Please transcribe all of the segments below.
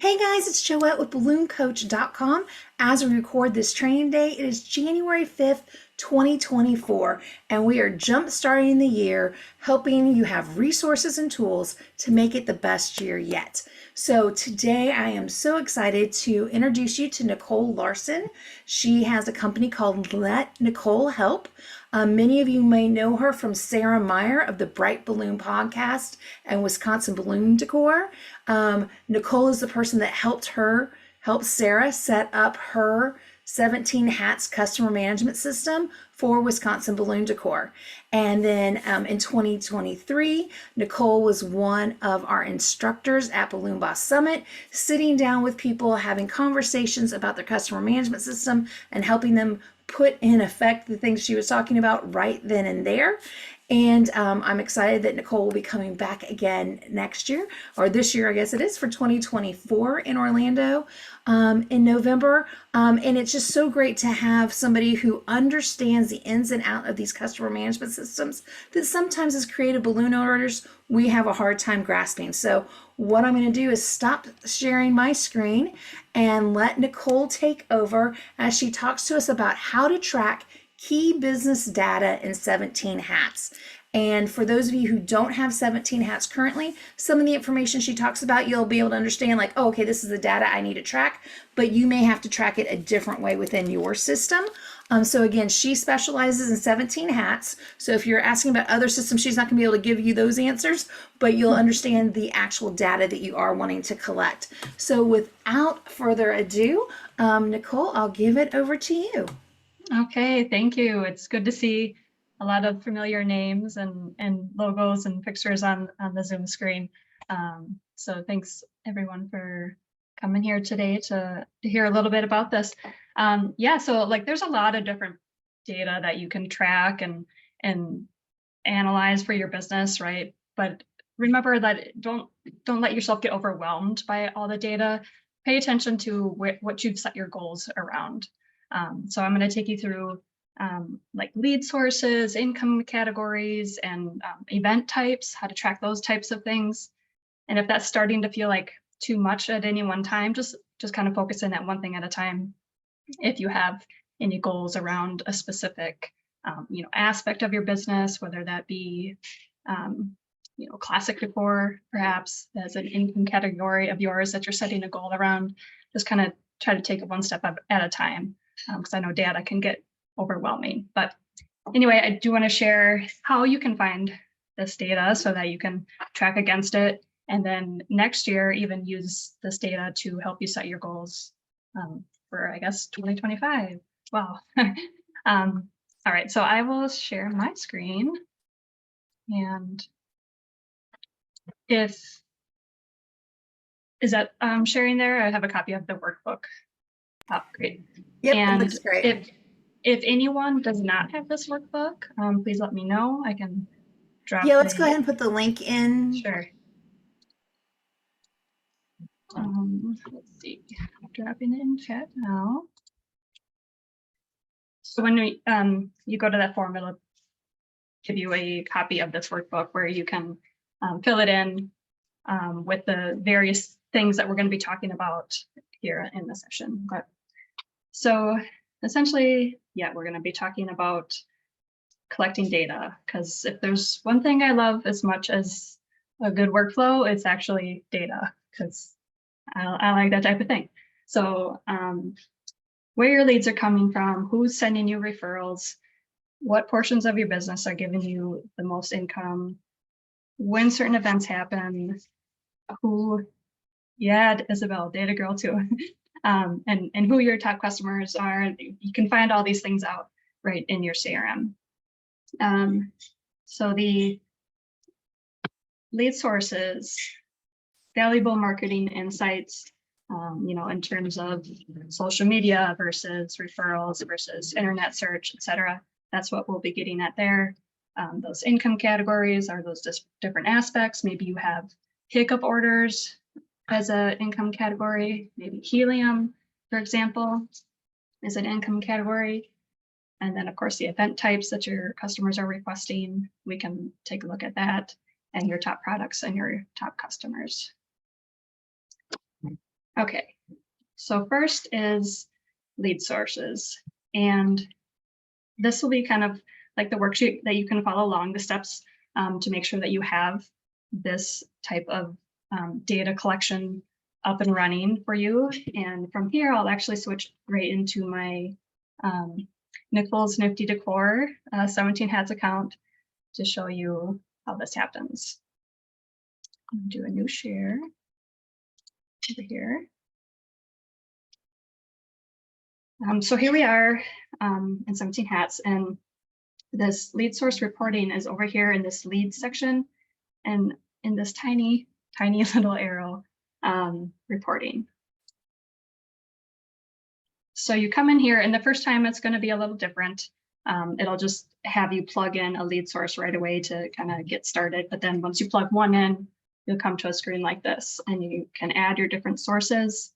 Hey guys, it's Joette with BalloonCoach.com. As we record this training day, it is January 5th, 2024, and we are jump starting the year helping you have resources and tools to make it the best year yet. So today I am so excited to introduce you to Nicole Larson. She has a company called Let Nicole Help. Many of you may know her from Sarah Meyer of the Bright Balloon podcast and Wisconsin Balloon Decor. Nicole is the person that helped Sarah set up her 17 Hats customer management system for Wisconsin Balloon Decor. And then in 2023, Nicole was one of our instructors at Balloon Boss Summit, sitting down with people, having conversations about their customer management system and helping them put in effect the things she was talking about right then and there. And I'm excited that Nicole will be coming back again next year, or this year, I guess it is, for 2024 in Orlando in November. And it's just so great to have somebody who understands the ins and outs of these customer management systems that sometimes as creative balloon owners, we have a hard time grasping. So what I'm going to do is stop sharing my screen and let Nicole take over as she talks to us about how to track key business data in 17 Hats. And for those of you who don't have 17 Hats currently, some of the information she talks about, you'll be able to understand like, oh, okay, this is the data I need to track, but you may have to track it a different way within your system. So again, she specializes in 17 Hats. So if you're asking about other systems, she's not going to be able to give you those answers, but you'll understand the actual data that you are wanting to collect. So without further ado, Nicole, I'll give it over to you. Okay, thank you. It's good to see a lot of familiar names and logos and pictures on the Zoom screen. So thanks everyone for coming here today to hear a little bit about this. Yeah, so like there's a lot of different data that you can track and analyze for your business, right? But remember that don't let yourself get overwhelmed by all the data. Pay attention to what you've set your goals around. So I'm going to take you through like lead sources, income categories, and event types, how to track those types of things. And if that's starting to feel like too much at any one time, just kind of focus in at one thing at a time. If you have any goals around a specific aspect of your business, whether that be classic decor, perhaps as an income category of yours that you're setting a goal around, just kind of try to take it one step at a time. Because I know data can get overwhelming. But anyway, I do want to share how you can find this data so that you can track against it. And then next year, even use this data to help you set your goals for, I guess, 2025. Wow. All right, so I will share my screen. And is that sharing there? I have a copy of the workbook. Oh, great. Yep, And it looks great. If anyone does not have this workbook, please let me know. I can drop. Yeah, let's go ahead and put the link in. Sure. Let's see. I'm dropping it in chat now. So when you go to that form, it'll give you a copy of this workbook where you can fill it in with the various things that we're going to be talking about here in the session. But so essentially, yeah, we're going to be talking about collecting data, because if there's one thing I love as much as a good workflow, it's actually data, because I like that type of thing. So where your leads are coming from, who's sending you referrals, what portions of your business are giving you the most income, when certain events happen, Isabel, data girl too. And who your top customers are. You can find all these things out right in your CRM. So the lead sources, valuable marketing insights, in terms of social media versus referrals versus internet search, etc. That's what we'll be getting at there. Those income categories are those different aspects. Maybe you have pickup orders as an income category, maybe helium, for example, is an income category. And then of course the event types that your customers are requesting, we can take a look at that, and your top products and your top customers. Okay, so first is lead sources. And this will be kind of like the worksheet that you can follow along, the steps to make sure that you have this type of data collection up and running for you. And from here, I'll actually switch right into my Nicole's Nifty Decor 17 Hats account to show you how this happens. I'm gonna do a new share over here. So here we are in 17 Hats, and this lead source reporting is over here in this lead section and in this tiny little arrow reporting. So you come in here, and the first time it's going to be a little different. It'll just have you plug in a lead source right away to kind of get started. But then once you plug one in, you'll come to a screen like this, and you can add your different sources.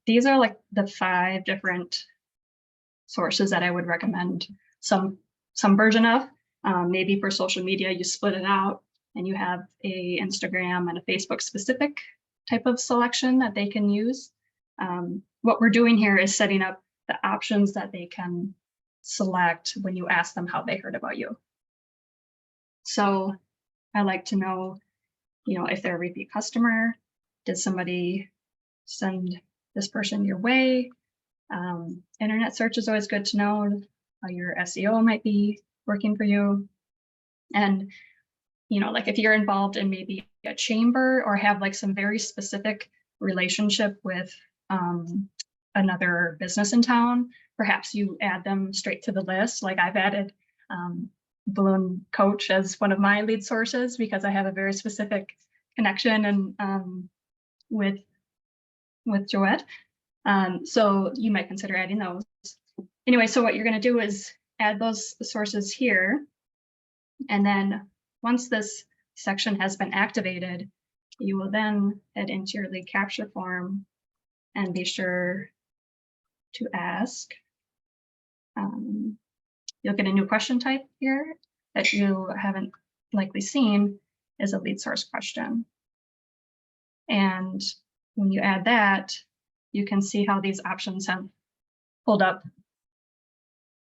These are like the 5 different sources that I would recommend some version of. Maybe for social media, you split it out and you have a Instagram and a Facebook specific type of selection that they can use. What we're doing here is setting up the options that they can select when you ask them how they heard about you. So I like to know, if they're a repeat customer, did somebody send this person your way? Internet search is always good to know how your SEO might be working for you. And, like if you're involved in maybe a chamber or have like some very specific relationship with another business in town, perhaps you add them straight to the list. Like I've added BalloonCoach as one of my lead sources because I have a very specific connection and with Joette. So you might consider adding those. Anyway, so what you're going to do is add those sources here. And then once this section has been activated, you will then head into your lead capture form and be sure to ask. You'll get a new question type here that you haven't likely seen is a lead source question. And when you add that, you can see how these options have pulled up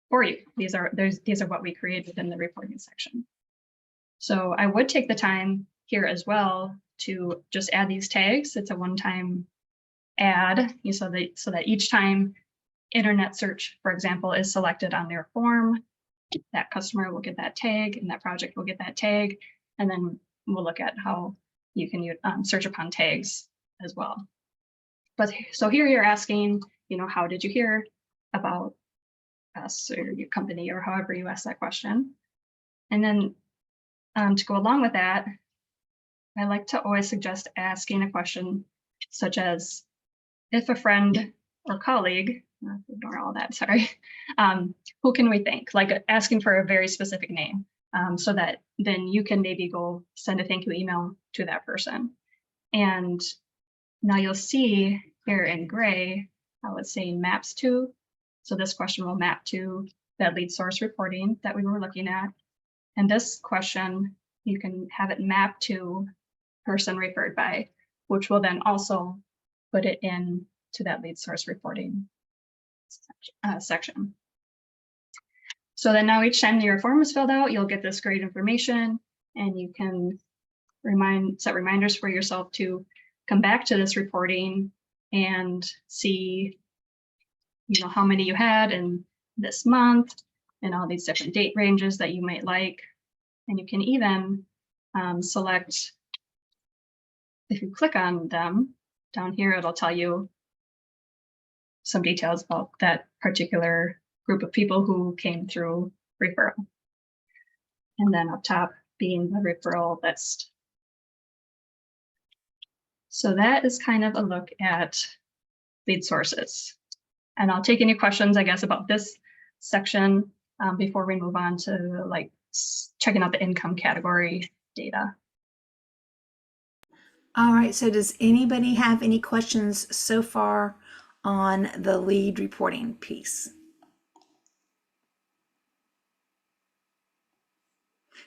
for you. These are what we created within the reporting section. So I would take the time here as well to just add these tags. It's a one-time add, so that each time internet search, for example, is selected on their form, that customer will get that tag and that project will get that tag. And then we'll look at how you can search upon tags as well. But so here you're asking, how did you hear about us or your company, or however you ask that question. And then to go along with that, I like to always suggest asking a question such as, if a friend or colleague, ignore all that, sorry, who can we thank? Like asking for a very specific name, so that then you can maybe go send a thank you email to that person. And now you'll see here in gray how it's saying maps to. So this question will map to that lead source reporting that we were looking at. And this question, you can have it mapped to person referred by, which will then also put it in to that lead source reporting section. So then now each time your form is filled out, you'll get this great information, and you can set reminders for yourself to come back to this reporting and see how many you had in this month and all these different date ranges that you might like. And you can even select, if you click on them down here, it'll tell you some details about that particular group of people who came through referral. And then up top being the referral list. So that is kind of a look at lead sources. And I'll take any questions, I guess, about this section before we move on to like checking out the income category data. All right, so does anybody have any questions so far on the lead reporting piece?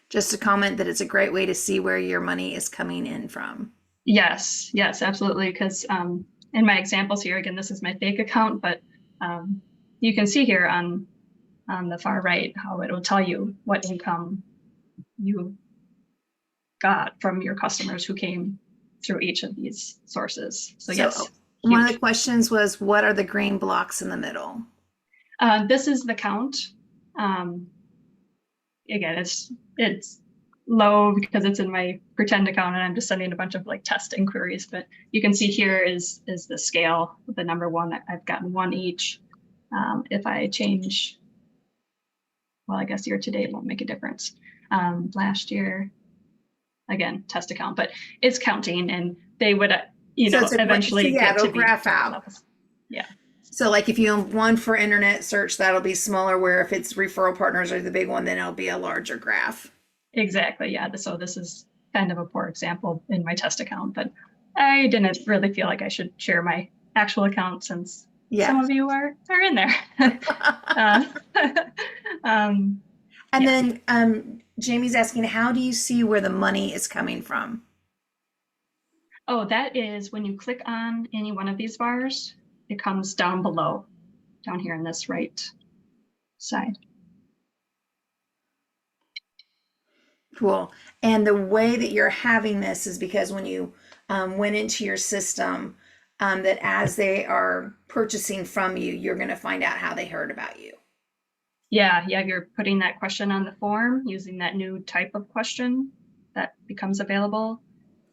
Just a comment that it's a great way to see where your money is coming in from. Yes, absolutely. Because in my examples here, again, this is my fake account, but you can see here on the far right how it will tell you what income you got from your customers who came through each of these sources. So yes, one of the huge. questions was, what are the green blocks in the middle? This is the count. Again, it's low because it's in my pretend account and I'm just sending a bunch of like test inquiries, but you can see here is the scale with the number one. I've gotten one each. If I change, well, I guess year to date won't make a difference. Last year, again, test account, but it's counting and they would, eventually get to it'll be graph out. levels. Yeah. So like if you have one for internet search, that'll be smaller, where if it's referral partners or the big one, then it'll be a larger graph. Exactly. Yeah. So this is kind of a poor example in my test account, but I didn't really feel like I should share my actual account since some of you are in there. And then Jamie's asking, how do you see where the money is coming from? Oh, that is when you click on any one of these bars, it comes down below, down here on this right side. Cool. And the way that you're having this is because when you went into your system, that as they are purchasing from you, you're going to find out how they heard about you. Yeah, you're putting that question on the form using that new type of question that becomes available.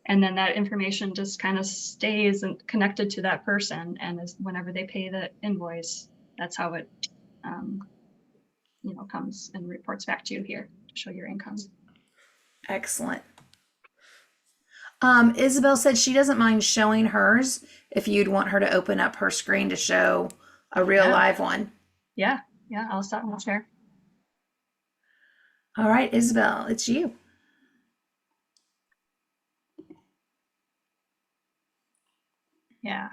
And then that information just kind of stays and connected to that person. And whenever they pay the invoice, that's how it comes and reports back to you here to show your income. Excellent. Isabel said she doesn't mind showing hers if you'd want her to open up her screen to show a real live one. Yeah, I'll stop and share. All right, Isabel, it's you. Yeah.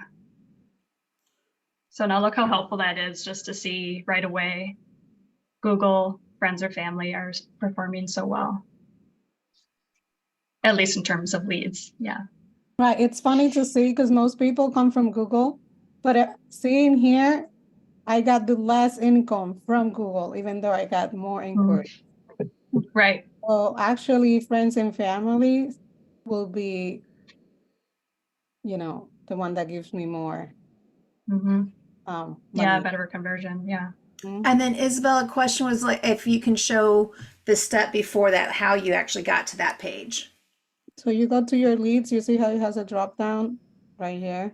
So now look how helpful that is, just to see right away Google, friends or family are performing so well. At least in terms of leads. Yeah. Right. It's funny to see because most people come from Google, but seeing here, I got the less income from Google, even though I got more inquiries. Right. So actually, friends and family will be, the one that gives me more. Yeah, better conversion. Yeah. And then Isabel, a question was like, if you can show the step before that, how you actually got to that page. So you go to your leads, you see how it has a drop down right here.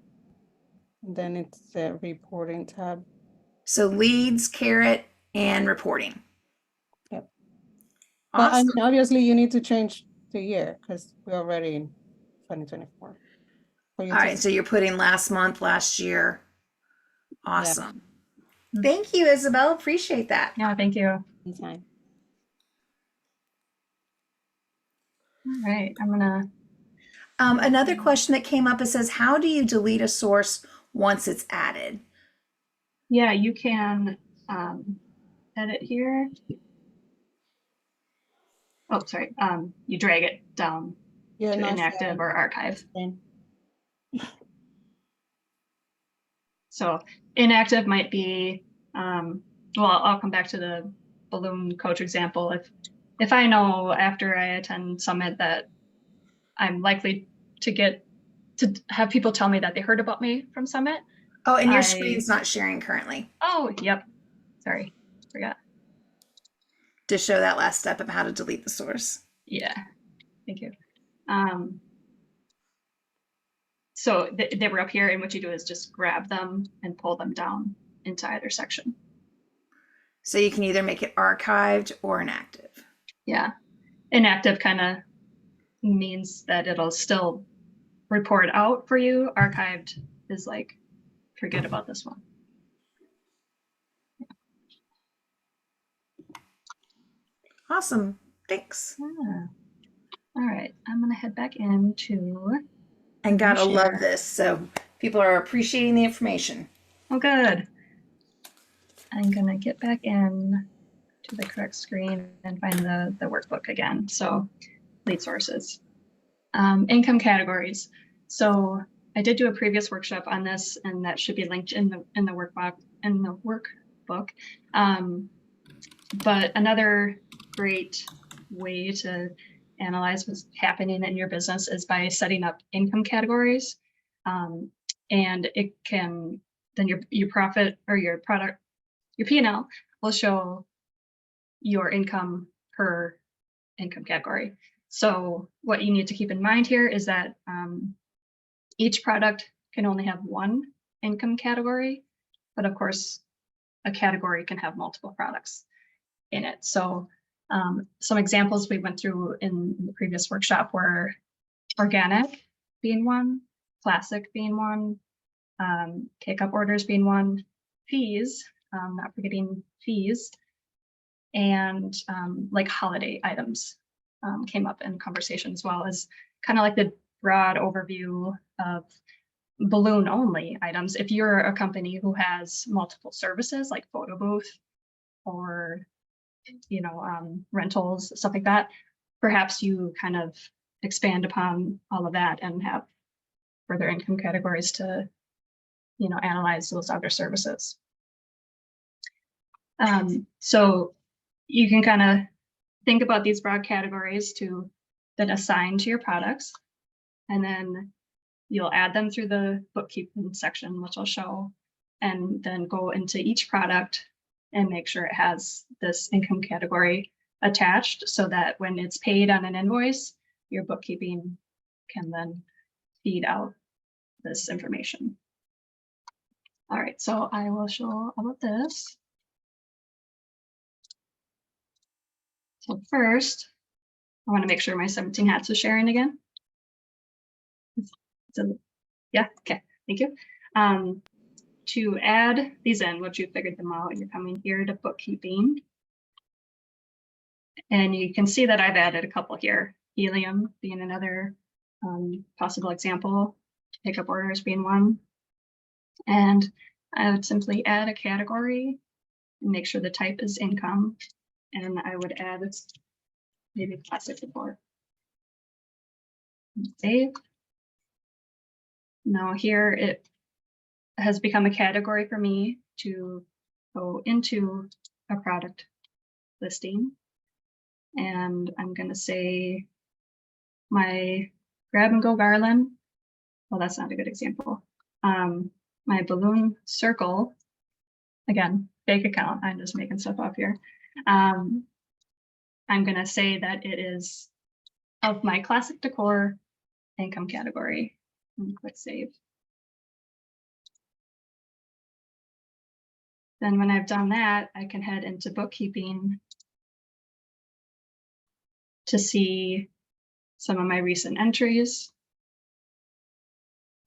And then it's the reporting tab. So leads, carrot, and reporting. Yep. Awesome. But I mean, obviously you need to change the year because we're already in 2024. All right, so you're putting last month, last year. Awesome. Yeah. Thank you, Isabel. Appreciate that. Yeah, thank you. Anytime. All right, I'm gonna. Another question that came up, it says, how do you delete a source once it's added? Yeah, you can edit here. Oh, sorry. You drag it down to inactive or archive. So inactive might be, well, I'll come back to the BalloonCoach example. If I know after I attend Summit that I'm likely to have people tell me that they heard about me from Summit. Oh, and your screen's not sharing currently. Oh, yep. Sorry, forgot. To show that last step of how to delete the source. Yeah, thank you. So they were up here, and what you do is just grab them and pull them down into either section. So you can either make it archived or inactive. Yeah, inactive kind of means that it'll still report out for you. Archived is like, forget about this one. Awesome. Thanks. Yeah. All right, I'm gonna head back into. And gotta love this. So people are appreciating the information. Oh, good. I'm gonna get back in to the correct screen and find the workbook again. So lead sources, income categories. So I did do a previous workshop on this, and that should be linked in the workbook. But another great way to analyze what's happening in your business is by setting up income categories. And it can, then your profit or your product, your P&L will show your income per income category. So what you need to keep in mind here is that each product can only have one income category, but of course, a category can have multiple products in it. So some examples we went through in the previous workshop were organic being one, classic being one, take-up orders being one, fees, not forgetting fees, and like holiday items came up in conversation, as well as kind of like the broad overview of balloon only items. If you're a company who has multiple services like photo booth or rentals, stuff like that, perhaps you kind of expand upon all of that and have further income categories to analyze those other services. So you can kind of think about these broad categories to then assign to your products, and then you'll add them through the bookkeeping section, which I'll show, and then go into each product and make sure it has this income category attached so that when it's paid on an invoice, your bookkeeping can then feed out this information. All right, so I will show about this. So first, I want to make sure my 17 hats is sharing again. So, yeah, okay, thank you. To add these in, once you've figured them out, you're coming here to bookkeeping. And you can see that I've added a couple here. Helium being another possible example, take-up orders being one. And I would simply add a category and make sure the type is income. And I would add maybe classic report. Save. Now here it has become a category for me to go into a product listing. And I'm going to say my grab and go garland. Well, that's not a good example. My balloon circle, again, fake account. I'm just making stuff up here. I'm going to say that it is of my classic decor income category, and click save. Then when I've done that, I can head into bookkeeping to see some of my recent entries.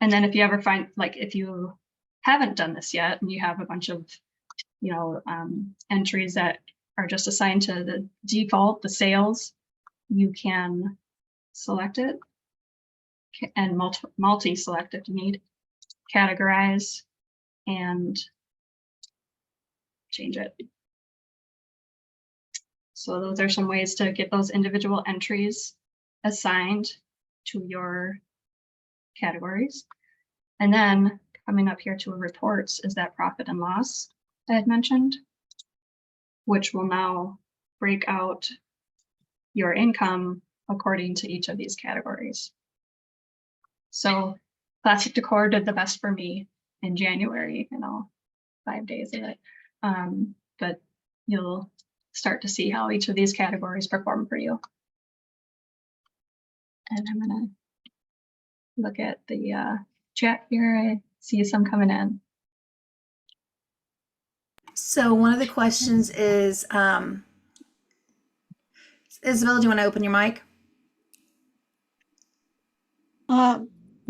And then if you ever find, like if you haven't done this yet and you have a bunch of, entries that are just assigned to the default, the sales, you can select it and multi-select if you need, categorize, and change it. So those are some ways to get those individual entries assigned to your categories. And then coming up here to reports is that profit and loss I had mentioned, which will now break out your income according to each of these categories. So classic decor did the best for me in January, 5 days of it. But you'll start to see how each of these categories perform for you. And I'm gonna look at the chat here. I see some coming in. So one of the questions is, Isabel, do you want to open your mic?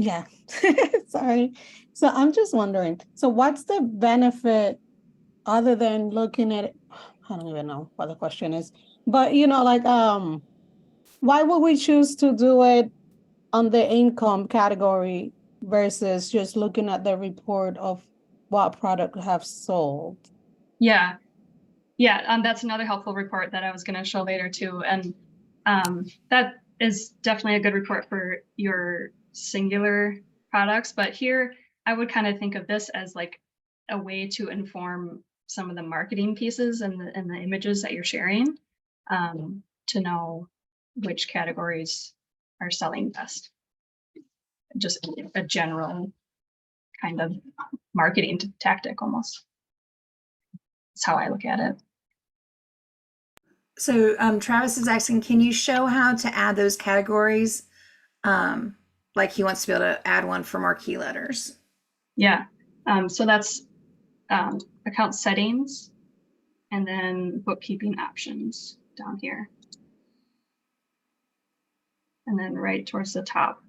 Yeah. Sorry. So I'm just wondering, so what's the benefit other than looking at it? I don't even know what the question is, but why would we choose to do it on the income category versus just looking at the report of what product have sold? Yeah, that's another helpful report that I was going to show later too. And that is definitely a good report for your singular products, but here I would kind of think of this as like a way to inform some of the marketing pieces and the images that you're sharing, to know which categories are selling best. Just a general kind of marketing tactic almost. That's how I look at it. So Travis is asking, can you show how to add those categories? Like he wants to be able to add one for marquee letters. Yeah, so that's account settings and then bookkeeping options down here. And then right towards the top,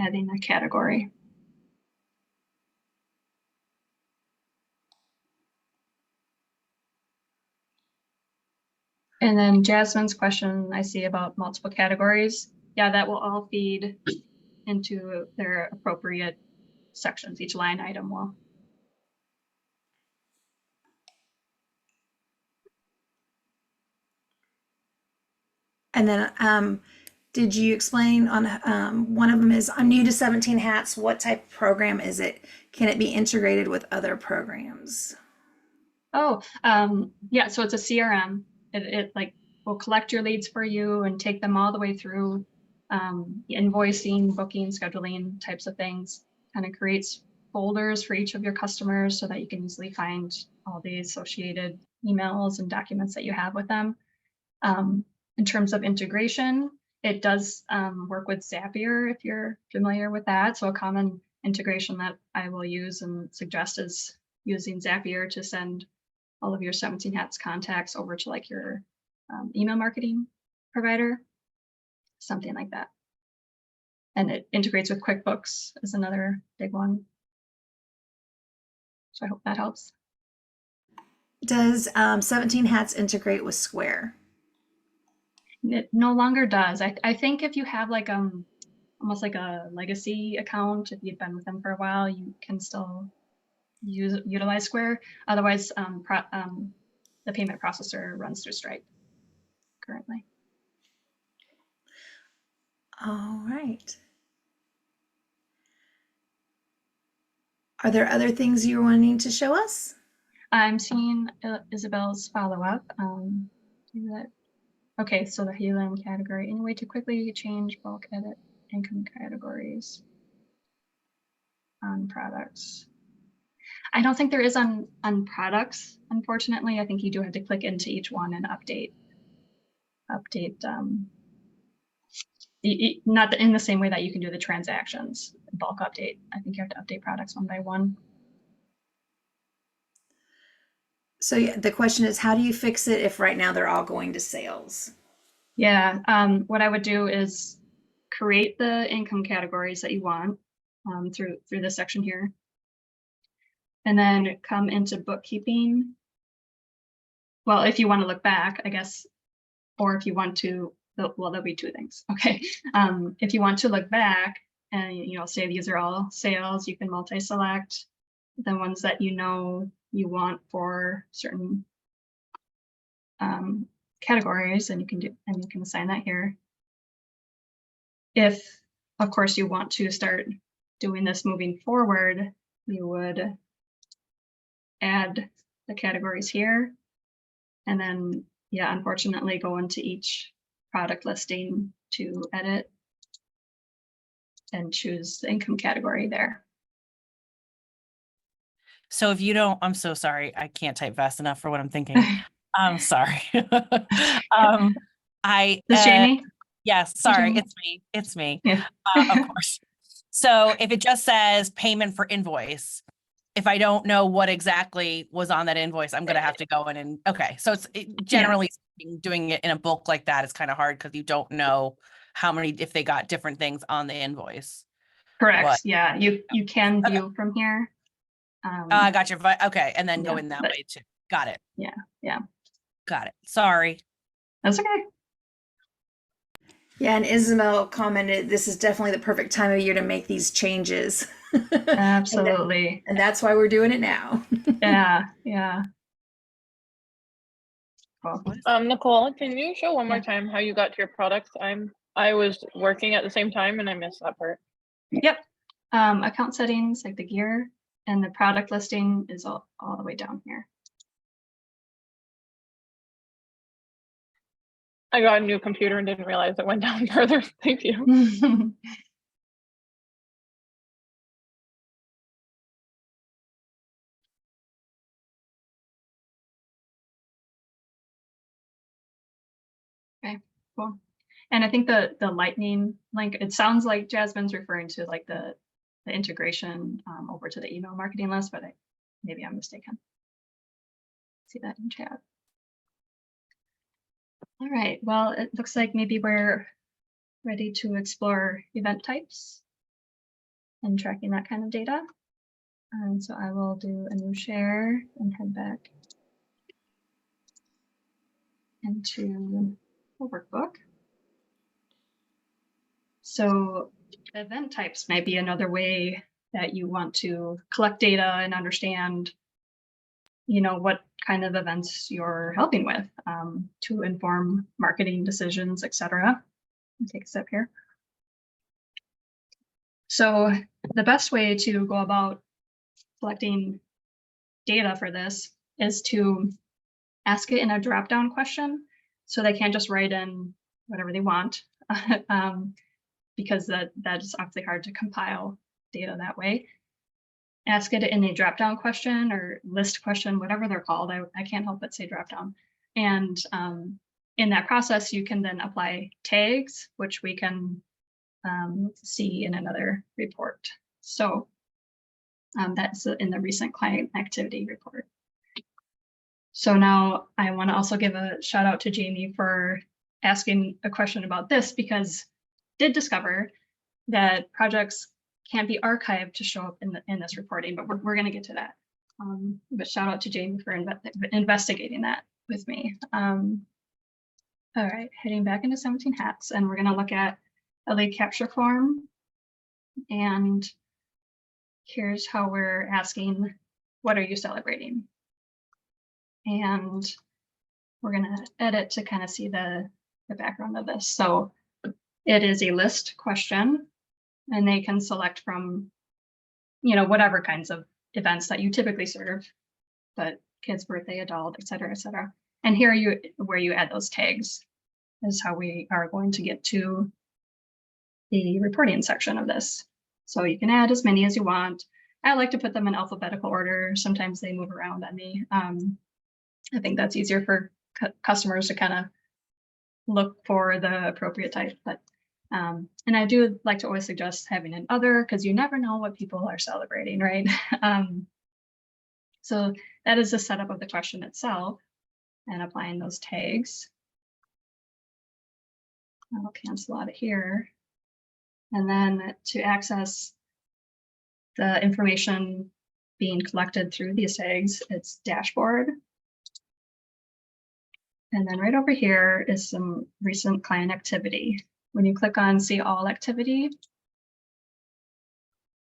adding a category. And then Jasmine's question I see about multiple categories. Yeah, that will all feed into their appropriate sections. Each line item will. And then did you explain on one of them is I'm new to 17 Hats. What type of program is it? Can it be integrated with other programs? Oh, yeah, so it's a CRM. It like will collect your leads for you and take them all the way through invoicing, booking, scheduling types of things. Kind of creates folders for each of your customers so that you can easily find all the associated emails and documents that you have with them. In terms of integration, it does work with Zapier if you're familiar with that. So a common integration that I will use and suggest is using Zapier to send all of your 17 Hats contacts over to like your email marketing provider, something like that. And it integrates with QuickBooks is another big one. So I hope that helps. Does 17 Hats integrate with Square? It no longer does. I think if you have like almost like a legacy account, if you've been with them for a while, you can still utilize Square. Otherwise, the payment processor runs through Stripe currently. All right. Are there other things you're wanting to show us? I'm seeing Isabel's follow-up. Okay, so the helium category, any way to quickly change bulk edit income categories on products? I don't think there is on products, unfortunately. I think you do have to click into each one and update not in the same way that you can do the transactions bulk update. I think you have to update products one by one. So yeah, the question is, how do you fix it if right now they're all going to sales? Yeah, what I would do is create the income categories that you want through this section here. And then come into bookkeeping. Well, if you want to look back, I guess, or if you want to, well, there'll be two things. Okay. If you want to look back and, say these are all sales, you can multi-select the ones that you want for certain categories, and you can assign that here. If, of course, you want to start doing this moving forward, you would add the categories here, and then, yeah, unfortunately, go into each product listing to edit and choose the income category there. So if you don't, I'm so sorry, I can't type fast enough for what I'm thinking. I'm sorry. This Jamie? Yes, sorry, Jamie? it's me. Yeah. Of course. So if it just says payment for invoice, if I don't know what exactly was on that invoice, I'm going to have to go in and, okay. So it's generally speaking, doing it in a bulk like that is kind of hard because you don't know how many, if they got different things on the invoice. Correct. But, yeah, you can view from here. I got your, okay. And then go in that but, way too. Got it. Yeah. Got it. Sorry. That's okay. Yeah, and Isabel commented, this is definitely the perfect time of year to make these changes. Absolutely. and that's why we're doing it now. Yeah. Cool. Nicole, can you show one more time how you got to your products? I was working at the same time and I missed that part. Yep. Account settings, like the gear, and the product listing is all the way down here. I got a new computer and didn't realize it went down further. Thank you. Okay, cool. And I think the lightning link, it sounds like Jasmine's referring to like the integration over to the email marketing list, but maybe I'm mistaken. See that in chat. All right, well, it looks like maybe we're ready to explore event types and tracking that kind of data. And so I will do a new share and head back into the workbook. So event types might be another way that you want to collect data and understand, you know, what kind of events you're helping with to inform marketing decisions, etc. Take a step here. So the best way to go about collecting data for this is to ask it in a drop-down question. So they can't just write in whatever they want because that is awfully hard to compile data that way. Ask it in a drop-down question or list question, whatever they're called. I can't help but say drop-down. And in that process, you can then apply tags, which we can see in another report. So that's in the recent client activity report. So now I want to also give a shout out to Jamie for asking a question about this, because I did discover that projects can't be archived to show up in this reporting, but we're going to get to that. But shout out to Jamie for investigating that with me. All right, heading back into 17 hats, and we're going to look at a lead capture form. And here's how we're asking, what are you celebrating? And we're going to edit to kind of see the background of this. So it is a list question, and they can select from, you know, whatever kinds of events that you typically serve, but kids' birthday, adult, et cetera, et cetera. And here where you add those tags is how we are going to get to the reporting section of this. So you can add as many as you want. I like to put them in alphabetical order. Sometimes they move around on me. I think that's easier for customers to kind of look for the appropriate type. But and I do like to always suggest having an other, because you never know what people are celebrating, right? So that is the setup of the question itself and applying those tags. I'll cancel out of here. And then to access the information being collected through these tags, it's dashboard. And then right over here is some recent client activity. When you click on see all activity,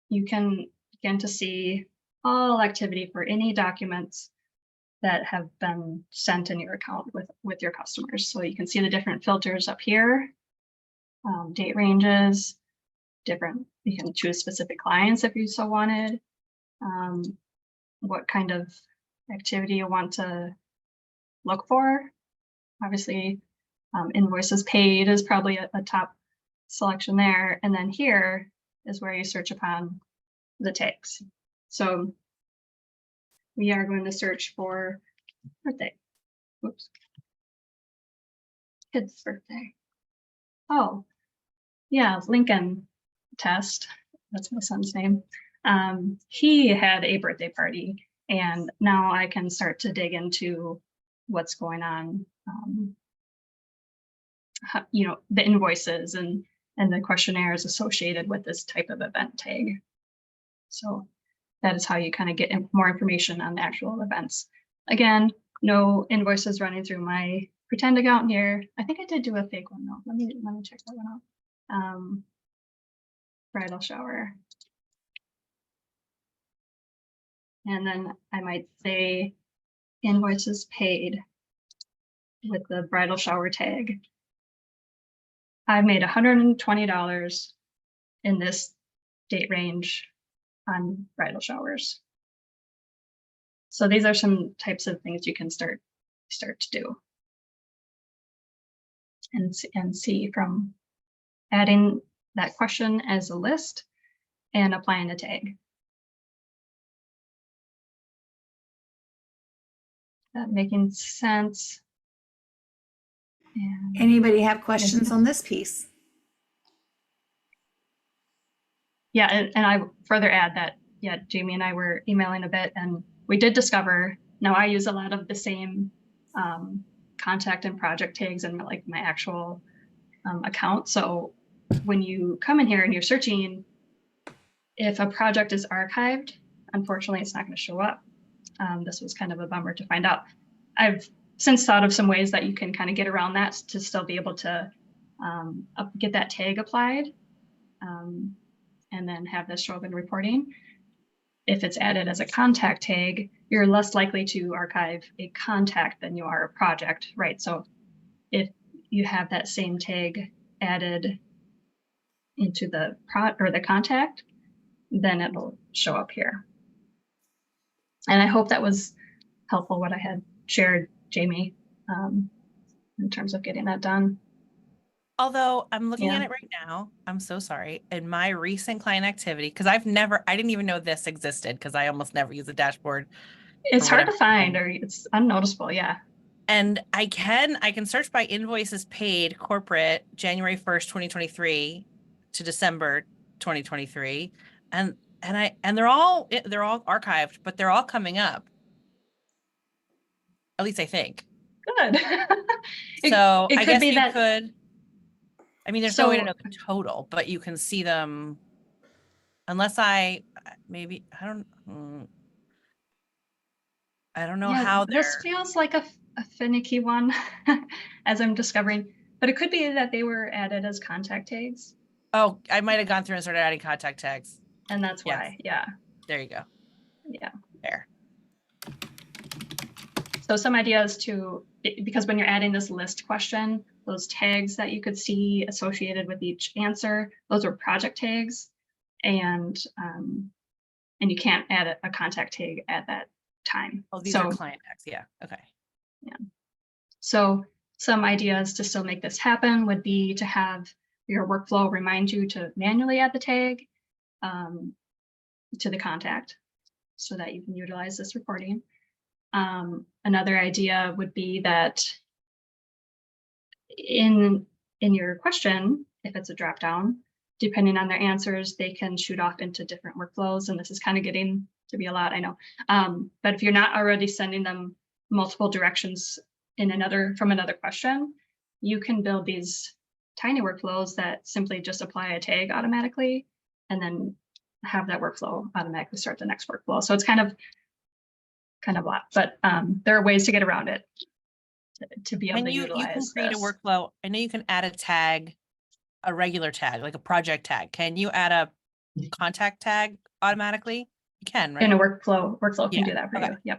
you can begin to see all activity for any documents that have been sent in your account with your customers. So you can see the different filters up here, date ranges, you can choose specific clients if you so wanted, what kind of activity you want to look for. Obviously, invoices paid is probably a top selection there. And then here is where you search upon the tags. So we are going to search for birthday. Oops. Kid's birthday. Oh, yeah, Lincoln Test. That's my son's name. He had a birthday party, and now I can start to dig into what's going on. You know, the invoices and the questionnaires associated with this type of event tag. So that is how you kind of get more information on the actual events. Again, no invoices running through my pretend account here. I think I did do a fake one though. Let me check that one out. Bridal shower. And then I might say invoices paid with the bridal shower tag. I made $120 in this date range on bridal showers. So these are some types of things you can start to do and see from adding that question as a list and applying a tag. That making sense? And Anybody have questions on this piece? yeah, and I further add that, yeah, Jamie and I were emailing a bit, and we did discover, now I use a lot of the same contact and project tags in like my actual account. So when you come in here and you're searching, if a project is archived, unfortunately, it's not going to show up. This was kind of a bummer to find out. I've since thought of some ways that you can kind of get around that to still be able to get that tag applied and then have this show up in reporting. If it's added as a contact tag, you're less likely to archive a contact than you are a project, right? So if you have that same tag added into the contact, then it'll show up here. And I hope that was helpful what I had shared, Jamie, in terms of getting that done. Although I'm looking Yeah. at it right now, I'm so sorry. In my recent client activity, because I didn't even know this existed because I almost never use a dashboard. It's for hard to whatever find, reason. or it's unnoticeable. Yeah. And I can search by invoices paid corporate January 1st, 2023 to December 2023. And they're all archived, but they're all coming up. At least I think. Good. So it I could guess be you that. could. I mean, there's no way to So know the total, but you can see them. Unless I don't know yeah, how this they're. feels like a finicky one, as I'm discovering. But it could be that they were added as contact tags, Oh, I might have gone through and started adding contact tags. and that's Yes. why. Yeah. There you go. Yeah. There. So some ideas because when you're adding this list question, those tags that you could see associated with each answer, those are project tags, and you can't add a contact tag at that time. Oh, these are client tags. Yeah. Okay. Yeah. So some ideas to still make this happen would be to have your workflow remind you to manually add the tag to the contact so that you can utilize this reporting. Another idea would be that in your question, if it's a drop down, depending on their answers, they can shoot off into different workflows. And this is kind of getting to be a lot, I know. But if you're not already sending them multiple directions from another question, you can build these tiny workflows that simply just apply a tag automatically and then have that workflow automatically start the next workflow. So it's kind of a lot, but there are ways to get around it to be able to utilize you can create this. a workflow. I know you can add a tag, a regular tag, like a project tag. Can you add a contact tag automatically? You can, right? In a workflow can Yeah, do that for okay. you.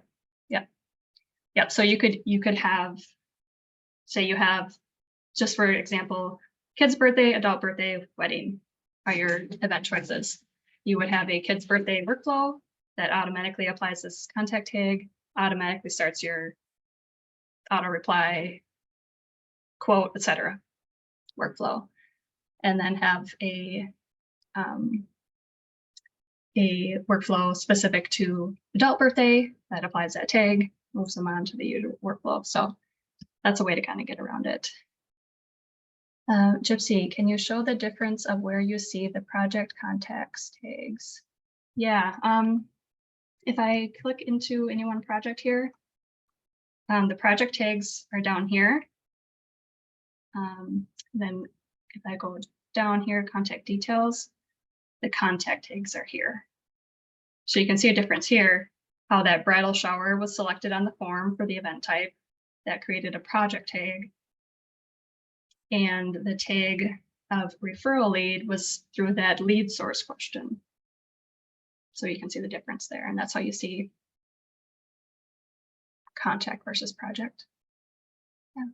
Yep. So you could have, say you have, just for example, kid's birthday, adult birthday, wedding are your event choices. You would have a kid's birthday workflow that automatically applies this contact tag, automatically starts your auto reply, quote, etc. workflow, and then have a workflow specific to adult birthday that applies that tag, moves them on to the usual workflow. So that's a way to kind of get around it. Gypsy, can you show the difference of where you see the project contacts tags? Yeah, if I click into any one project here, the project tags are down here. Then if I go down here, contact details, the contact tags are here. So you can see a difference here, how that bridal shower was selected on the form for the event type that created a project tag. And the tag of referral lead was through that lead source question. So you can see the difference there. And that's how you see contact versus project. Yeah.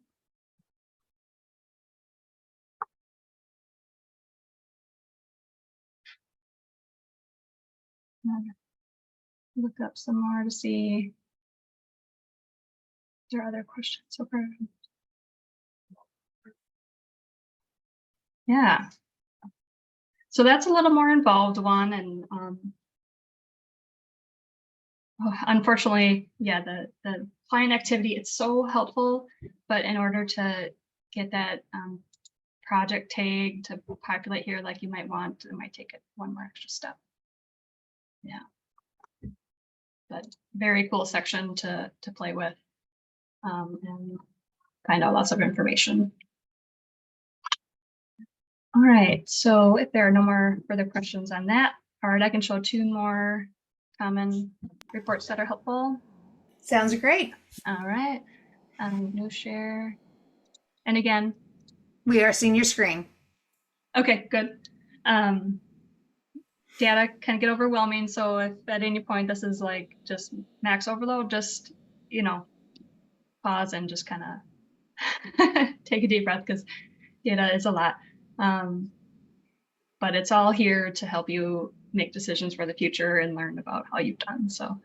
Look up some more to see if there are other questions so far. Yeah. So that's a little more involved one, and unfortunately, yeah, the client activity, it's so helpful, but in order to get that project tag to populate here like you might want, it might take it one more extra step. Yeah. But very cool section to play with and find out lots of information. All right, so if there are no more further questions on that part, I can show 2 more common reports that are helpful. Sounds great. All right, new share. And again, We are seeing your screen. okay, good. Data can get overwhelming, so if at any point this is like just max overload, just, you know, pause and just kind of take a deep breath, because data is a lot. But it's all here to help you make decisions for the future and learn about how you've done. So,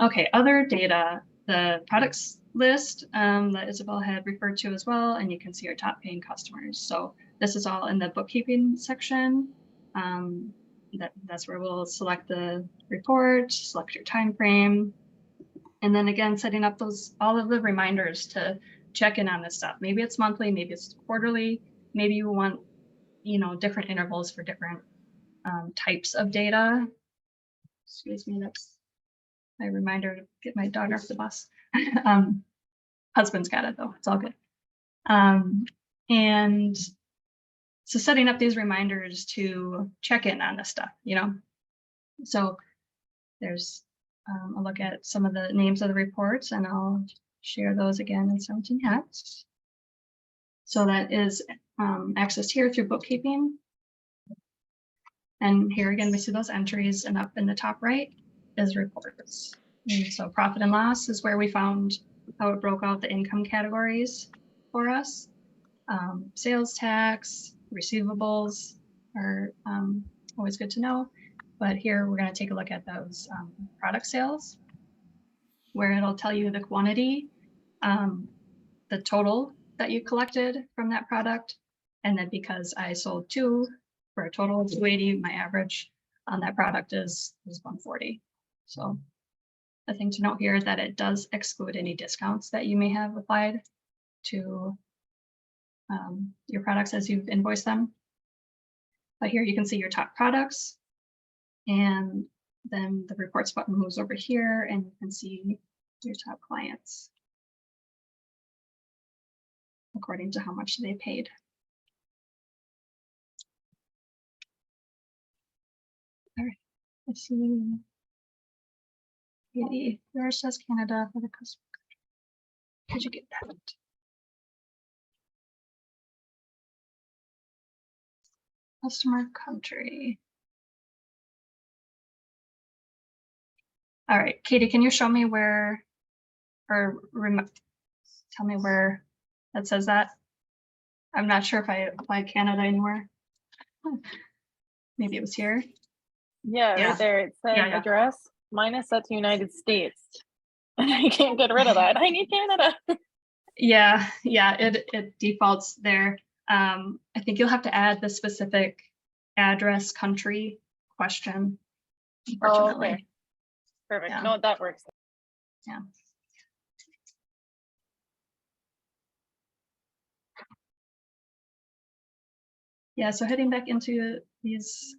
okay, other data, the products list that Isabel had referred to as well, and you can see our top paying customers. So this is all in the bookkeeping section. That's where we'll select the report, select your time frame, and then again, setting up all of the reminders to check in on this stuff. Maybe it's monthly, maybe it's quarterly, maybe you want, you know, different intervals for different types of data. Excuse me, that's my reminder to get my daughter off the bus. Husband's got it though, it's all good. And so setting up these reminders to check in on this stuff, you know. So there's a look at some of the names of the reports, and I'll share those again in something else. So that is accessed here through bookkeeping. And here again, we see those entries, and up in the top right is reports. And so profit and loss is where we found how it broke out the income categories for us. Sales tax, receivables are always good to know. But here we're going to take a look at those product sales, where it'll tell you the quantity, the total that you collected from that product. And then because I sold 2 for a total of 280, my average on that product is 140. So the thing to note here is that it does exclude any discounts that you may have applied to your products as you've invoiced them. But here you can see your top products, and then the reports button moves over here, and you can see your top clients according to how much they paid. All right, let's see. Where says Canada for the customer? Did you get that? Customer country. All right, Katie, can you show me where, or tell me where that says that? I'm not sure if I applied Canada anywhere. Maybe it was here. Yeah, Yeah. right there. It said Yeah. address. Mine is set to United States. And I can't get rid of that. I need Canada. Yeah, it defaults there. I think you'll have to add the specific address country question, unfortunately. Oh, okay. Perfect. Yeah. No, that works. Yeah. Yeah, so heading back into these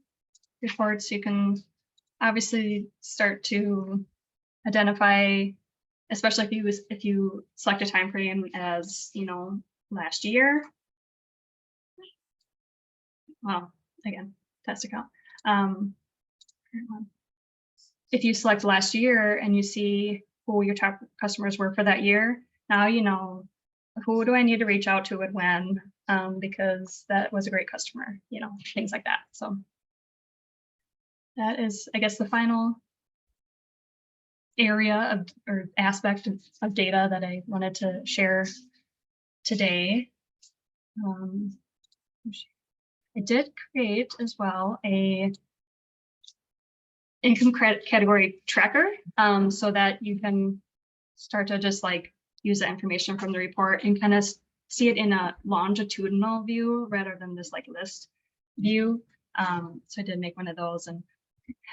reports, you can obviously start to identify, especially if you select a time frame as, you know, last year. Well, again, test account. If you select last year and you see who your top customers were for that year, now you know who do I need to reach out to and when, because that was a great customer, you know, things like that. So that is, I guess, the final area of or aspect of data that I wanted to share today. I did create as well a income category tracker, so that you can start to just like use the information from the report and kind of see it in a longitudinal view rather than this like list view. So I did make one of those, and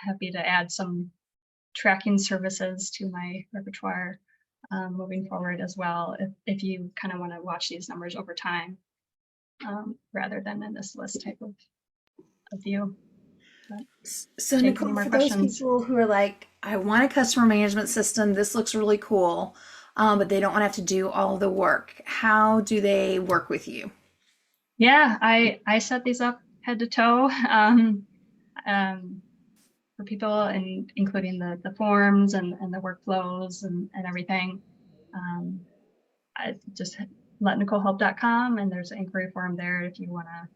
happy to add some tracking services to my repertoire moving forward as well, if you kind of want to watch these numbers over time, rather than in this list type of view. So Take any Nicole, more for those questions? people who are like, I want a customer management system, this looks really cool, but they don't want to have to do all the work. How do they work with you? Yeah, I set these up head to toe for people, and including the forms and the workflows and everything. I just letnicolehelp.com, and there's an inquiry form there if you want to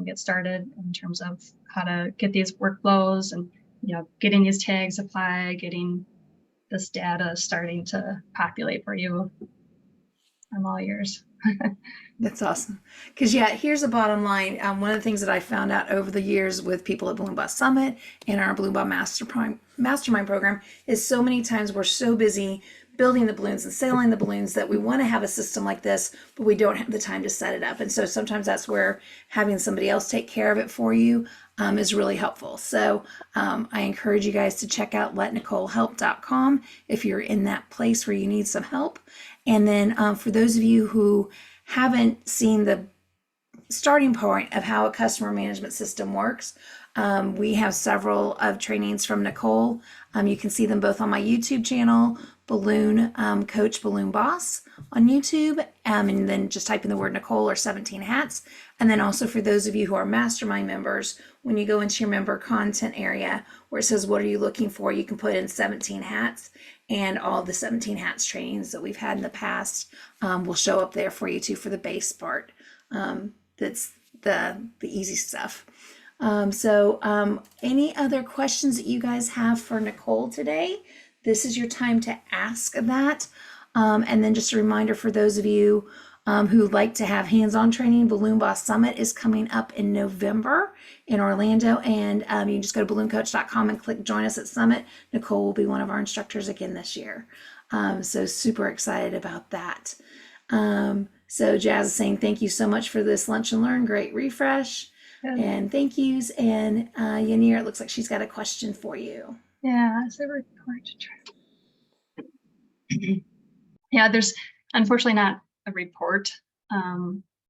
get started in terms of how to get these workflows and, you know, getting these tags applied, getting this data starting to populate for you. I'm all ears. That's awesome. Because, yeah, here's the bottom line. One of the things that I found out over the years with people at Balloon Boss Summit and our Balloon Boss Mastermind program is so many times we're so busy building the balloons and selling the balloons that we want to have a system like this, but we don't have the time to set it up. And so sometimes that's where having somebody else take care of it for you is really helpful. So I encourage you guys to check out letnicolehelp.com if you're in that place where you need some help. And then for those of you who haven't seen the starting point of how a customer management system works, we have several of trainings from Nicole. You can see them both on my YouTube channel, Balloon Coach Balloon Boss on YouTube, and then just type in the word Nicole or 17 hats. And then also for those of you who are mastermind members, when you go into your member content area where it says, what are you looking for? You can put in 17 hats, and all the 17 hats trainings that we've had in the past will show up there for you too for the base part. That's the easy stuff. Any other questions that you guys have for Nicole today? This is your time to ask that. And then just a reminder for those of you who like to have hands-on training, Balloon Boss Summit is coming up in November in Orlando, and you can just go to BalloonCoach.com and click Join Us at Summit. Nicole will be one of our instructors again this year. So super excited about that. So Jazz is saying, thank you so much for this Lunch and Learn. Great refresh. Good. And thank yous. And Yanira, it looks like she's got a question for you. Yeah, it's a report to try. Yeah, there's unfortunately not a report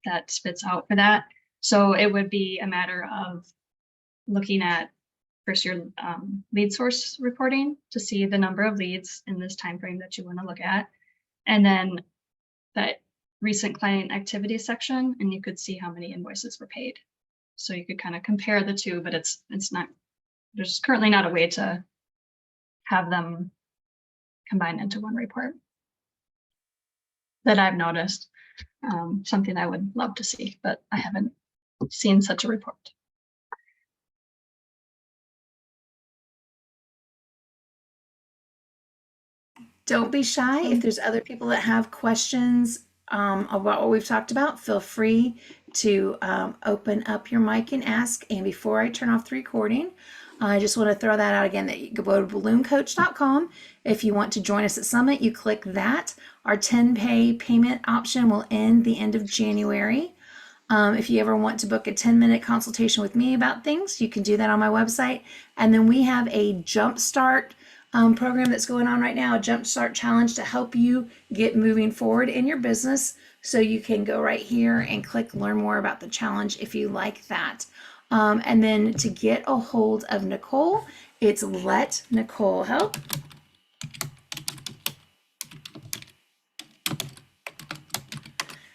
that spits out for that. So it would be a matter of looking at first your lead source reporting to see the number of leads in this time frame that you want to look at, and then that recent client activity section, and you could see how many invoices were paid. So you could kind of compare the two, but it's not, there's currently not a way to have them combined into one report that I've noticed. Something I would love to see, but I haven't seen such a report. Don't be shy. If there's other people that have questions about what we've talked about, feel free to open up your mic and ask. And before I turn off the recording, I just want to throw that out again, that you can go to BalloonCoach.com. If you want to join us at Summit, you click that. Our 10-pay payment option will end the end of January. If you ever want to book a 10-minute consultation with me about things, you can do that on my website. And then we have a Jumpstart program that's going on right now, a Jumpstart Challenge to help you get moving forward in your business. So you can go right here and click learn more about the challenge if you like that. And then to get a hold of Nicole, it's Let Nicole Help.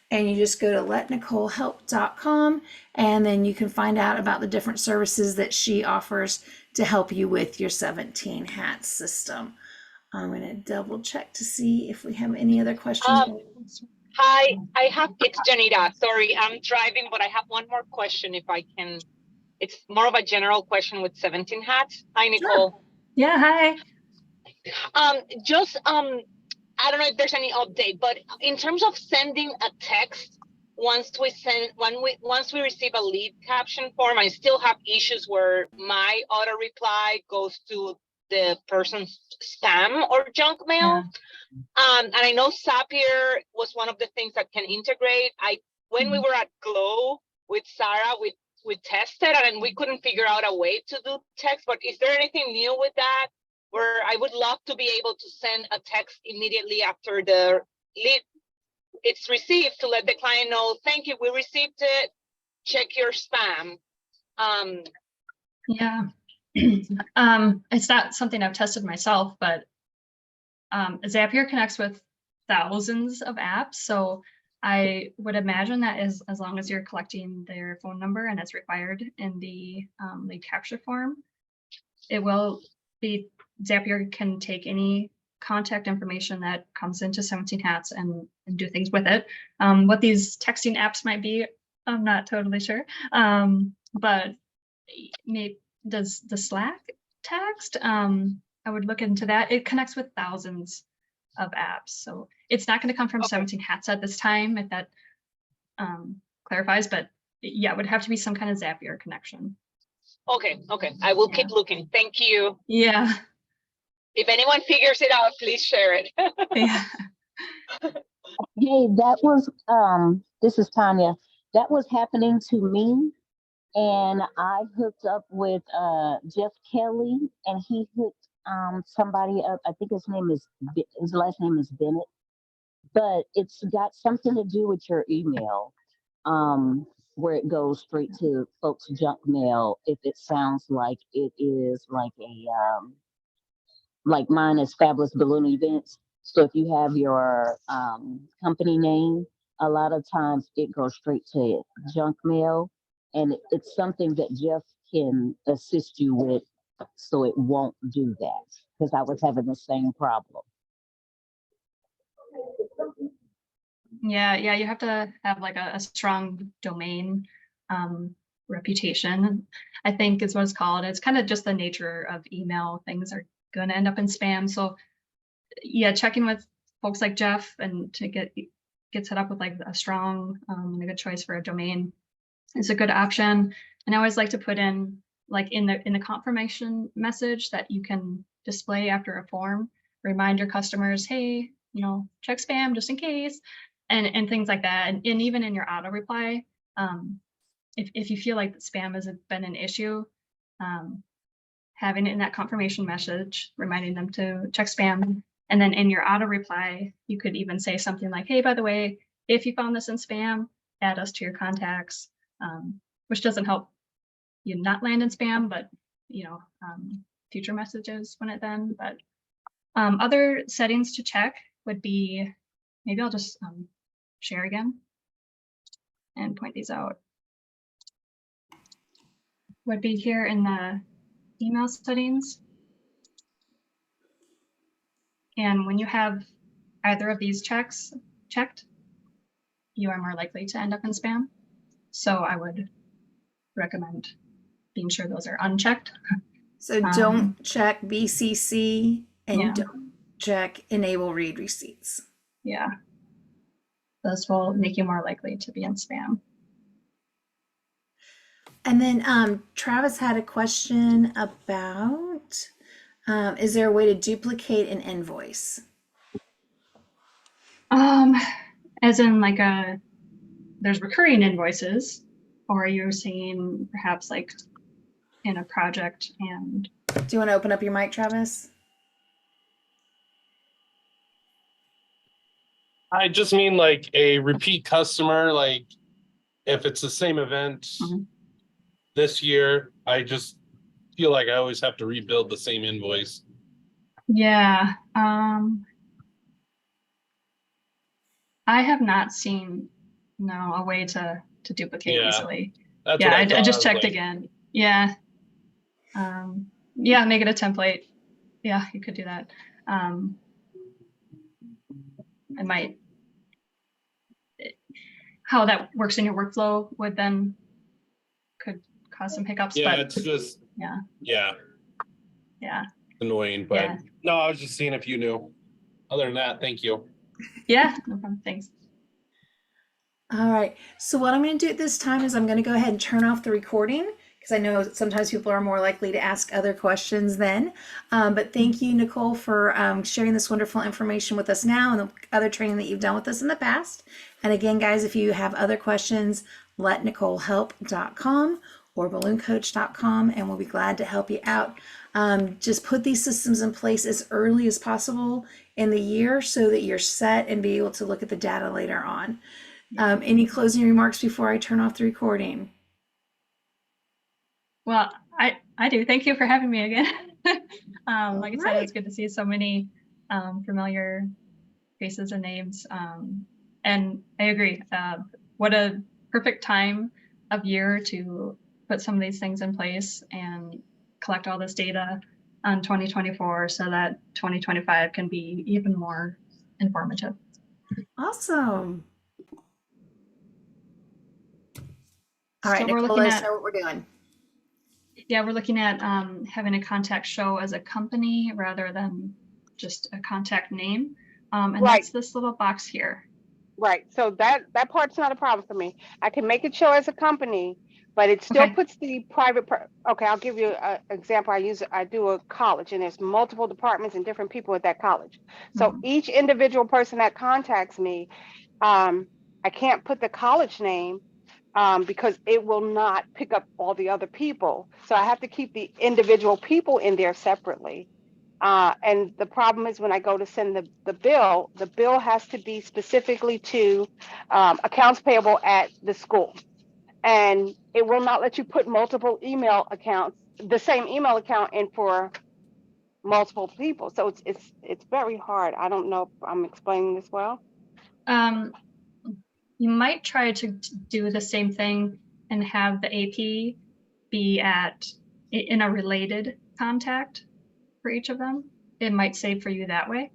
And you just go to letnicolehelp.com, and then you can find out about the different services that she offers to help you with your 17 hats system. I'm going to double check to see if we have any other questions. Hi, it's Janita. Sorry, I'm driving, but I have one more question if I can. It's more of a general question with 17 hats. Hi, Nicole. Sure. Yeah, hi. I don't know if there's any update, but in terms of sending a text, once we receive a lead caption form, I still have issues where my auto reply goes to the person's spam or junk mail. Yeah. And I know Zapier was one of the things that can integrate. When we were at Glow with Sarah, we tested and we couldn't figure out a way to do text, but is there anything new with that? Where I would love to be able to send a text immediately after the lead it's received to let the client know, thank you, we received it, check your spam. Yeah. It's not something I've tested myself, but Zapier connects with thousands of apps. So I would imagine that as long as you're collecting their phone number and it's required in the lead capture form, it will be, Zapier can take any contact information that comes into 17 Hats and do things with it. What these texting apps might be, I'm not totally sure. But does the Slack text? I would look into that. It connects with thousands of apps. So it's not going to come from 17 Hats at this time, if that clarifies, but yeah, it would have to be some kind of Zapier connection. Okay, I will keep looking. Thank you. Yeah. If anyone figures it out, please share it. Yeah. Hey, that was this is Tanya. That was happening to me, and I hooked up with Jeff Kelly, and he hooked somebody up. I think his last name is Bennett, but it's got something to do with your email, where it goes straight to folks' junk mail if it sounds like it is like a like mine is Fabulous Balloon Events. So if you have your company name, a lot of times it goes straight to junk mail, and it's something that Jeff can assist you with, so it won't do that, because I was having the same problem. Yeah, you have to have like a strong domain reputation, I think is what it's called. It's kind of just the nature of email. Things are going to end up in spam. So yeah, checking with folks like Jeff and to get set up with like a strong and a good choice for a domain is a good option. And I always like to put in like in the confirmation message that you can display after a form, remind your customers, hey, check spam just in case, and things like that. And even in your auto reply, if you feel like spam has been an issue, having it in that confirmation message, reminding them to check spam. And then in your auto reply, you could even say something like, hey, by the way, if you found this in spam, add us to your contacts, which doesn't help you not land in spam, but future messages when it then. But other settings to check would be, maybe I'll just share again and point these out. Would be here in the email settings. And when you have either of these checks checked, you are more likely to end up in spam. So I would recommend being sure those are unchecked. So don't check BCC and don't check enable read receipts. Yeah. Those will make you more likely to be in spam. And then Travis had a question about, is there a way to duplicate an invoice? As in like there's recurring invoices, or are you saying perhaps like in a project? And do you want to open up your mic, Travis? I just mean like a repeat customer, like if it's the same event this year, I just feel like I always have to rebuild the same invoice. Yeah. I have not seen a way to duplicate easily. That's yeah, what I just checked again. Yeah. Yeah, make it a template. Yeah, you could do that. I might, how that works in your workflow would then could cause some hiccups. Yeah, but it's just yeah. Annoying, but no, I was just seeing if you knew. Other than that, thank you. Yeah, no problem. Thanks. All right. So what I'm going to do at this time is I'm going to go ahead and turn off the recording because I know sometimes people are more likely to ask other questions then. But thank you, Nicole, for sharing this wonderful information with us now and the other training that you've done with us in the past. And again, guys, if you have other questions, let NicoleHelp.com or BalloonCoach.com, and we'll be glad to help you out. Just put these systems in place as early as possible in the year so that you're set and be able to look at the data later on. Any closing remarks before I turn off the recording? Well, I do. Thank you for having me again. Like I said, Right. it's good to see so many familiar faces and names. And I agree. What a perfect time of year to put some of these things in place and collect all this data on 2024 so that 2025 can be even more informative. Awesome. All right, So we're Nicole, looking let us at, know what we're doing. yeah, we're looking at having a contact show as a company rather than just a contact name. And Right. that's this little box here. Right. So that part's not a problem for me. I can make it show as a company, but it still Okay. puts the private. Okay, I'll give you an example. I do a college, and there's multiple departments and different people at that college. So Mhm. each individual person that contacts me, I can't put the college name because it will not pick up all the other people. So I have to keep the individual people in there separately. And the problem is when I go to send the bill has to be specifically to accounts payable at the school. And it will not let you put multiple email accounts, the same email account in for multiple people. So it's very hard. I don't know if I'm explaining this well. You might try to do the same thing and have the AP be in a related contact for each of them. It might save for you that way.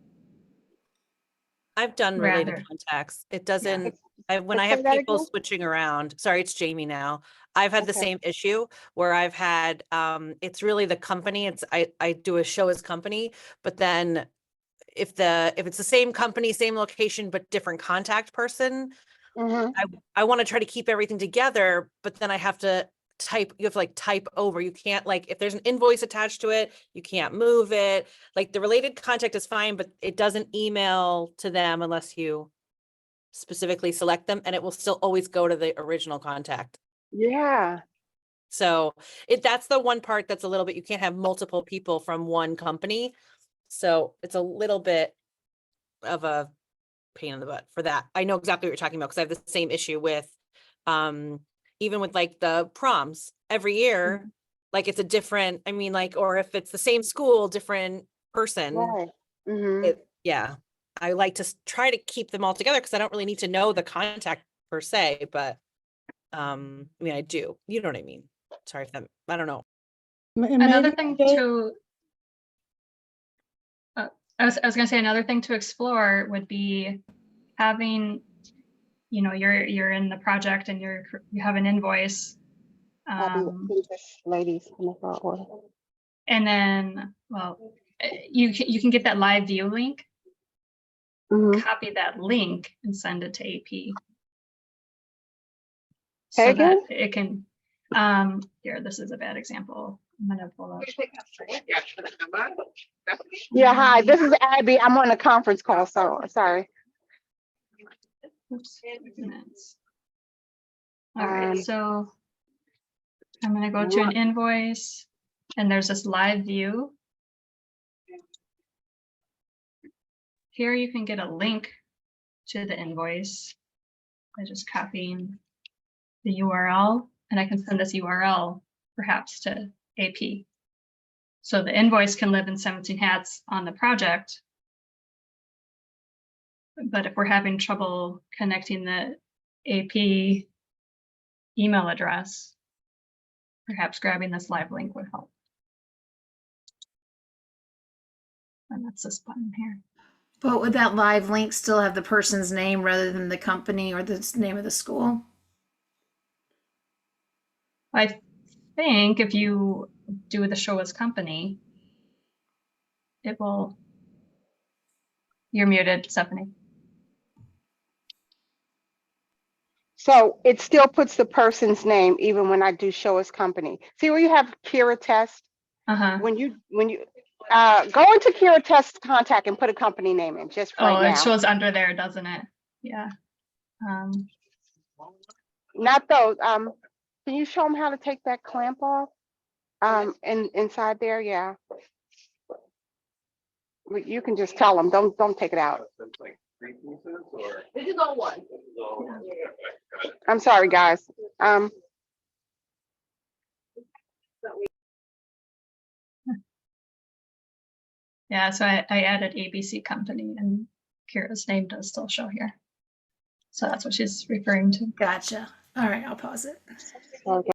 I've done related Rather, contacts. It doesn't, when I Say have that people again? switching around, sorry, it's Jamie now. I've had the Okay. same issue where I've had, it's really the company, I do a show as company, but then if it's the same company, same location, but different contact person, Mhm. I want to try to keep everything together, but then I have to you have to like type over. You can't, like, if there's an invoice attached to it, you can't move it. Like the related contact is fine, but it doesn't email to them unless you specifically select them, and it will still always go to the original contact. Yeah. So that's the one part that's a little bit, you can't have multiple people from one company. So it's a little bit of a pain in the butt for that. I know exactly what you're talking about because I have the same issue with even with like the proms every year, like it's a different, I mean, like, or if it's the same school, different person. Right. Mhm. Yeah. I like to try to keep them all together because I don't really need to know the contact per se, but I mean, I do, you know what I mean? Sorry if I don't know. another Maybe thing they- to I was going to say another thing to explore would be having, you're in the project and you have an invoice, This ladies in the front order. and then, well, you can get that live view link, Mhm. copy that link and send it to AP. Say So again? that it can, here, this is a bad example. I'm gonna pull up. Yeah, hi, this is Abby. I'm on a conference call, so sorry. Oops, minutes. All right, so I'm gonna go to an invoice and there's this live view. Here you can get a link to the invoice by just copying the URL, and I can send this URL perhaps to AP. So the invoice can live in 17 Hats on the project. But if we're having trouble connecting the AP email address, perhaps grabbing this live link would help. And that's this button here. But would that live link still have the person's name rather than the company or the name of the school? I think if you do the show as company, it will. You're muted, Stephanie. So it still puts the person's name even when I do show as company. See where you have Kira Test? Uh-huh. When you go into Kira Test contact and put a company name in just Oh, right it now. shows under there, doesn't it? Yeah. Not those. Can you show them how to take that clamp off? Inside there, yeah. You can just tell them, don't take it out. This is all one. I'm sorry, guys. Yeah, so I added ABC company and Kira's name does still show here. So that's what she's referring to. Gotcha. All right, I'll pause it. Okay.